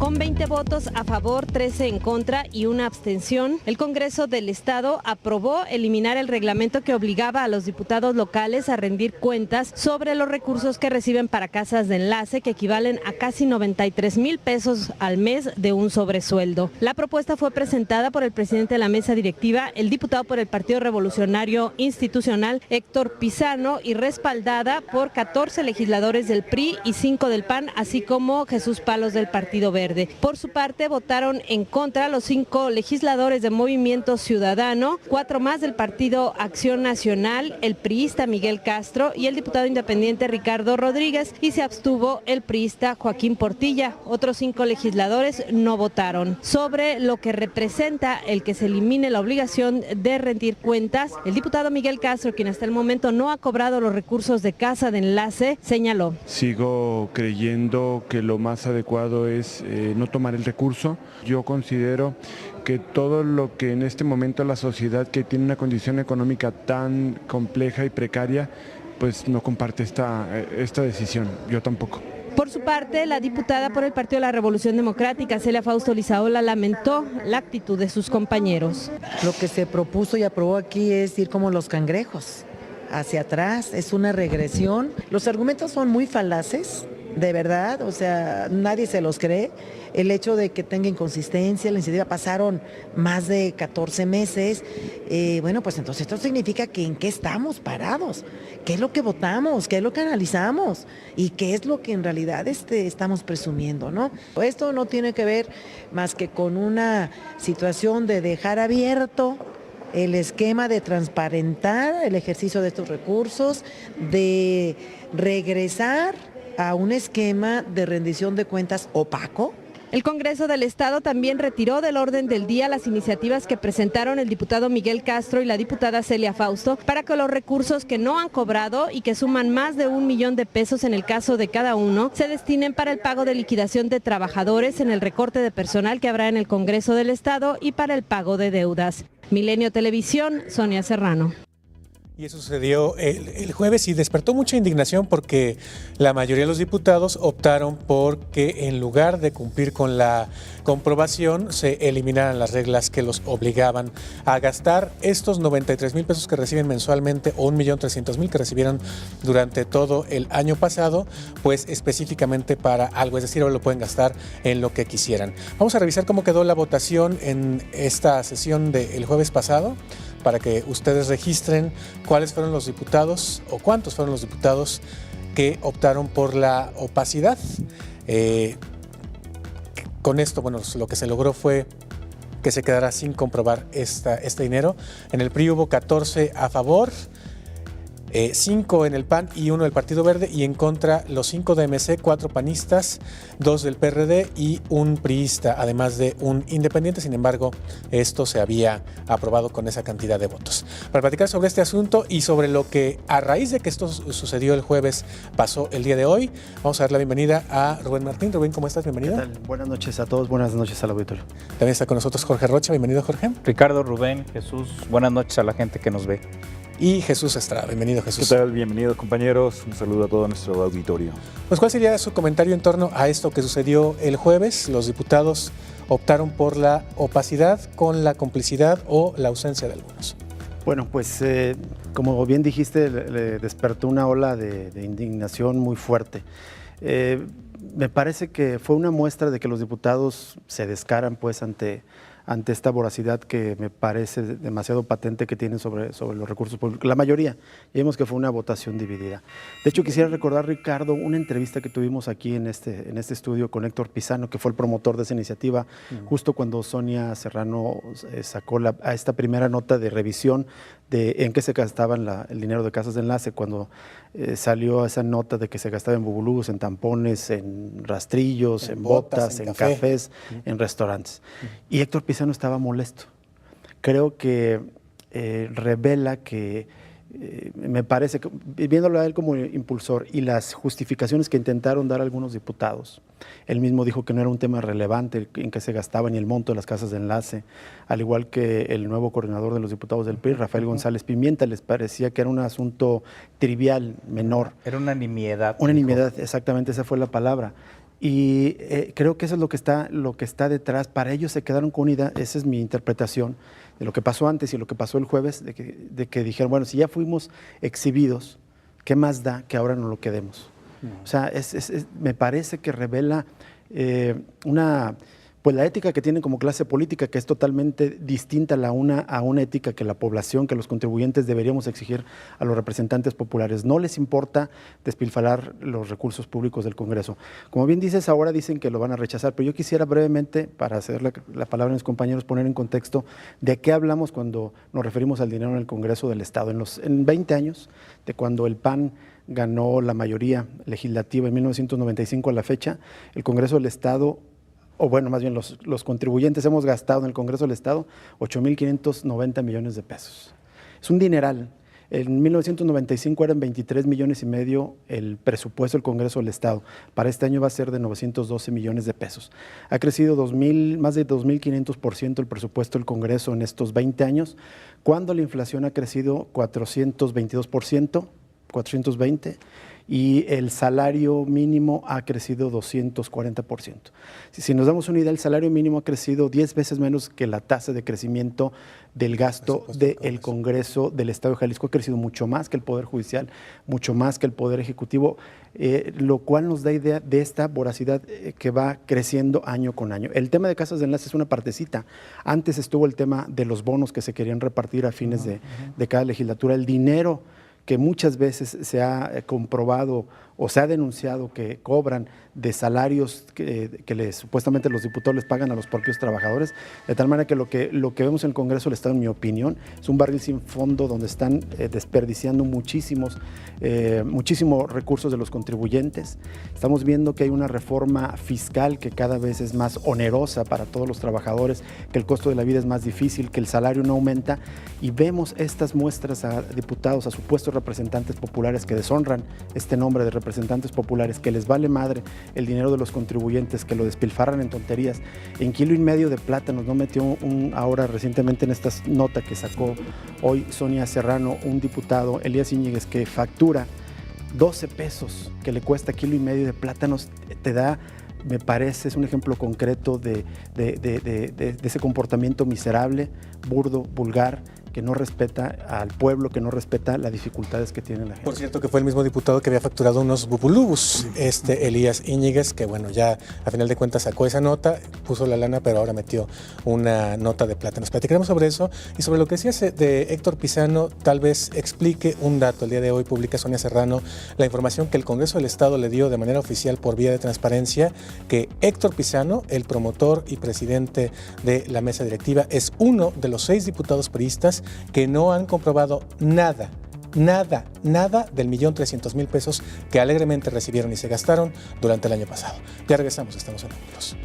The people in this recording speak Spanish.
Con 20 votos a favor, 13 en contra y una abstención, el Congreso del Estado aprobó eliminar el reglamento que obligaba a los diputados locales a rendir cuentas sobre los recursos que reciben para casas de enlace, que equivalen a casi 93,000 pesos al mes de un sobresueldo. La propuesta fue presentada por el presidente de la mesa directiva, el diputado por el Partido Revolucionario Institucional, Héctor Pizano, y respaldada por 14 legisladores del PRI y 5 del PAN, así como Jesús Palos del Partido Verde. Por su parte, votaron en contra los 5 legisladores de Movimiento Ciudadano, 4 más del Partido Acción Nacional, el priista Miguel Castro y el diputado independiente Ricardo Rodríguez, y se abstuvo el priista Joaquín Portilla. Otros 5 legisladores no votaron. Sobre lo que representa el que se elimine la obligación de rendir cuentas, el diputado Miguel Castro, quien hasta el momento no ha cobrado los recursos de casa de enlace, señaló: sigo creyendo que lo más adecuado es no tomar el recurso. Yo considero que todo lo que en este momento la sociedad, que tiene una condición económica tan compleja y precaria, pues no comparte esta decisión. Yo tampoco. Por su parte, la diputada por el Partido de la Revolución Democrática, Celia Fausto Lizaola, lamentó la actitud de sus compañeros. Lo que se propuso y aprobó aquí es ir como los cangrejos, hacia atrás, es una regresión. Los argumentos son muy falaces, de verdad, o sea, nadie se los cree. El hecho de que tenga inconsistencia, la iniciativa pasaron más de 14 meses, bueno, pues entonces esto significa que en qué estamos parados, qué es lo que votamos, qué es lo que analizamos y qué es lo que en realidad estamos presumiendo, ¿no? Esto no tiene que ver más que con una situación de dejar abierto el esquema de transparentar el ejercicio de estos recursos, de regresar a un esquema de rendición de cuentas opaco. El Congreso del Estado también retiró del orden del día las iniciativas que presentaron el diputado Miguel Castro y la diputada Celia Fausto para que los recursos que no han cobrado y que suman más de 1 millón de pesos en el caso de cada uno se destinen para el pago de liquidación de trabajadores en el recorte de personal que habrá en el Congreso del Estado y para el pago de deudas. Milenio Televisión, Sonia Serrano. Y eso sucedió el jueves y despertó mucha indignación porque la mayoría de los diputados optaron por que en lugar de cumplir con la comprobación se eliminaran las reglas que los obligaban a gastar estos 93,000 pesos que reciben mensualmente o 1,300,000 que recibieron durante todo el año pasado, pues específicamente para algo, es decir, ahora lo pueden gastar en lo que quisieran. Vamos a revisar cómo quedó la votación en esta sesión del jueves pasado, para que ustedes registren cuáles fueron los diputados o cuántos fueron los diputados que optaron por la opacidad. Con esto, bueno, lo que se logró fue que se quedara sin comprobar este dinero. En el PRI hubo 14 a favor, 5 en el PAN y 1 del Partido Verde, y en contra los 5 de MC, 4 panistas, 2 del PRD y un priista, además de un independiente. Sin embargo, esto se había aprobado con esa cantidad de votos. Para platicar sobre este asunto y sobre lo que a raíz de que esto sucedió el jueves pasó el día de hoy, vamos a dar la bienvenida a Rubén Martín. Rubén, ¿cómo estás? Bienvenido. ¿Qué tal? Buenas noches a todos, buenas noches al auditorio. También está con nosotros Jorge Rocha. Bienvenido, Jorge. Ricardo, Rubén, Jesús, buenas noches a la gente que nos ve. Y Jesús Estrada. Bienvenido, Jesús. ¿Qué tal? Bienvenidos, compañeros. Un saludo a todo nuestro auditorio. Pues, ¿cuál sería su comentario en torno a esto que sucedió el jueves? Los diputados optaron por la opacidad con la complicidad o la ausencia de algunos. Bueno, pues como bien dijiste, le despertó una ola de indignación muy fuerte. Me parece que fue una muestra de que los diputados se descaran pues ante esta voracidad que me parece demasiado patente que tienen sobre los recursos públicos. La mayoría, y vemos que fue una votación dividida. De hecho, quisiera recordar, Ricardo, una entrevista que tuvimos aquí en este estudio con Héctor Pizano, que fue el promotor de esa iniciativa, justo cuando Sonia Serrano sacó a esta primera nota de revisión de en qué se gastaba el dinero de casas de enlace, cuando salió esa nota de que se gastaba en bubulús, en tampones, en rastrillos, en botas, en cafés, en restaurantes. Y Héctor Pizano estaba molesto. Creo que revela que, me parece, que, viéndolo a él como impulsor y las justificaciones que intentaron dar algunos diputados, él mismo dijo que no era un tema relevante en que se gastaba ni el monto de las casas de enlace, al igual que el nuevo coordinador de los diputados del PRI, Rafael González Pimienta, les parecía que era un asunto trivial, menor. Era una nimiedad. Una nimiedad, exactamente, esa fue la palabra. Y creo que eso es lo que está detrás. Para ellos se quedaron con una idea, esa es mi interpretación de lo que pasó antes y lo que pasó el jueves, de que dijeron, bueno, si ya fuimos exhibidos, ¿qué más da que ahora no lo quedemos? O sea, me parece que revela pues la ética que tienen como clase política, que es totalmente distinta a una ética que la población, que los contribuyentes deberíamos exigir a los representantes populares. No les importa despilfarrar los recursos públicos del Congreso. Como bien dices, ahora dicen que lo van a rechazar, pero yo quisiera brevemente, para hacer la palabra a mis compañeros, poner en contexto de qué hablamos cuando nos referimos al dinero en el Congreso del Estado. En 20 años, de cuando el PAN ganó la mayoría legislativa en 1995 a la fecha, el Congreso del Estado, o bueno, más bien los contribuyentes hemos gastado en el Congreso del Estado 8,590 millones de pesos. Es un dineral. En 1995 eran 23 millones y medio el presupuesto del Congreso del Estado. Para este año va a ser de 912 millones de pesos. Ha crecido más de 2,500% el presupuesto del Congreso en estos 20 años, cuando la inflación ha crecido 422%, 420%, y el salario mínimo ha crecido 240%. Si nos damos una idea, el salario mínimo ha crecido 10 veces menos que la tasa de crecimiento del gasto del Congreso del Estado de Jalisco. Ha crecido mucho más que el Poder Judicial, mucho más que el Poder Ejecutivo, lo cual nos da idea de esta voracidad que va creciendo año con año. El tema de casas de enlace es una partecita. Antes estuvo el tema de los bonos que se querían repartir a fines de cada legislatura. El dinero que muchas veces se ha comprobado o se ha denunciado que cobran de salarios que supuestamente los diputados les pagan a los propios trabajadores, de tal manera que lo que vemos en el Congreso del Estado, en mi opinión, es un barril sin fondo donde están desperdiciando muchísimos recursos de los contribuyentes. Estamos viendo que hay una reforma fiscal que cada vez es más onerosa para todos los trabajadores, que el costo de la vida es más difícil, que el salario no aumenta, y vemos estas muestras a diputados, a supuestos representantes populares que deshonran este nombre de representantes populares, que les vale madre el dinero de los contribuyentes, que lo despilfarran en tonterías. En 1,5 kilos de plátanos, no metió ahora recientemente en esta nota que sacó hoy Sonia Serrano, un diputado, Elías Íñiguez, que factura 12 pesos que le cuesta 1,5 kilos de plátanos, te da, me parece, es un ejemplo concreto de ese comportamiento miserable, burdo, vulgar, que no respeta al pueblo, que no respeta las dificultades que tiene la gente. Por cierto, que fue el mismo diputado que había facturado unos bubulubus, Elías Íñiguez, que bueno, ya a final de cuentas sacó esa nota, puso la lana, pero ahora metió una nota de plátanos. Platicaremos sobre eso y sobre lo que decías de Héctor Pizano. Tal vez explique un dato. El día de hoy publica Sonia Serrano la información que el Congreso del Estado le dio de manera oficial por vía de transparencia, que Héctor Pizano, el promotor y presidente de la mesa directiva, es uno de los 6 diputados priistas que no han comprobado nada del 1,300,000 pesos que alegremente recibieron y se gastaron durante el año pasado. Ya regresamos, estamos en Ángulos.